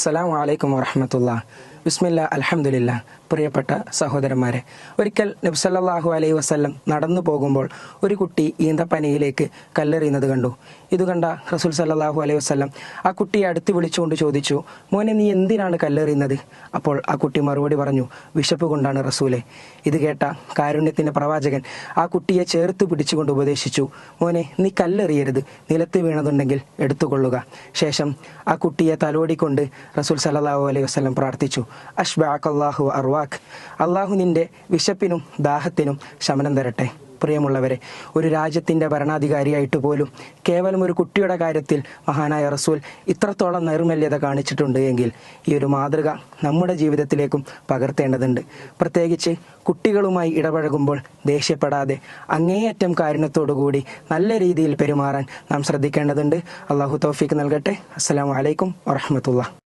അസ്സലാമു അലൈക്കും വറഹ്മത്തുള്ളാഹി. ബിസ്മില്ലാ അൽഹംദുലില്ലാ. പ്രിയപ്പെട്ട സഹോദരന്മാരെ, ഒരിക്കൽ നബി സല്ലല്ലാഹു അലൈഹി വസല്ലം നടന്നു പോകുമ്പോൾ ഒരു കുട്ടി ഈന്തപ്പനയിലേക്ക് കല്ലെറിയുന്നത് കണ്ടു. ഇത് കണ്ട റസൂൽ സല്ലല്ലാഹു അലൈഹി വസല്ലം ആ കുട്ടിയെ അടുത്ത് വിളിച്ചുകൊണ്ട് ചോദിച്ചു, മോനെ, നീ എന്തിനാണ് കല്ലെറിയുന്നത്? അപ്പോൾ ആ കുട്ടി മറുപടി പറഞ്ഞു, വിശപ്പ് കൊണ്ടാണ് റസൂലെ. ഇത് കേട്ട കാരുണ്യത്തിൻ്റെ പ്രവാചകൻ ആ കുട്ടിയെ ചേർത്ത് പിടിച്ചുകൊണ്ട് ഉപദേശിച്ചു, മോനെ, നീ കല്ലെറിയരുത്, നിലത്ത് വീണതുണ്ടെങ്കിൽ എടുത്തുകൊള്ളുക. ശേഷം ആ കുട്ടിയെ തലോടിക്കൊണ്ട് റസൂൽ സല്ലല്ലാഹു അലൈഹി വസല്ലം പ്രാർത്ഥിച്ചു, അഷ്ബഅകല്ലാഹു അർവാഖ്, അള്ളാഹു നിന്റെ വിശപ്പിനും ദാഹത്തിനും ശമനം തരട്ടെ. പ്രിയമുള്ളവരെ, ഒരു രാജ്യത്തിൻ്റെ ഭരണാധികാരിയായിട്ട് പോലും കേവലം ഒരു കുട്ടിയുടെ കാര്യത്തിൽ മഹാനായ റസൂൽ ഇത്രത്തോളം നൈർമല്യത കാണിച്ചിട്ടുണ്ട് എങ്കിൽ ഈ ഒരു മാതൃക നമ്മുടെ ജീവിതത്തിലേക്കും പകർത്തേണ്ടതുണ്ട്. പ്രത്യേകിച്ച് കുട്ടികളുമായി ഇടപഴകുമ്പോൾ ദേഷ്യപ്പെടാതെ അങ്ങേയറ്റം കാരുണ്യത്തോടുകൂടി നല്ല രീതിയിൽ പെരുമാറാൻ നാം ശ്രദ്ധിക്കേണ്ടതുണ്ട്. അള്ളാഹു തൗഫീഖ് നൽകട്ടെ. അസ്സലാമു അലൈക്കും വറഹ്മത്തുള്ളാഹി.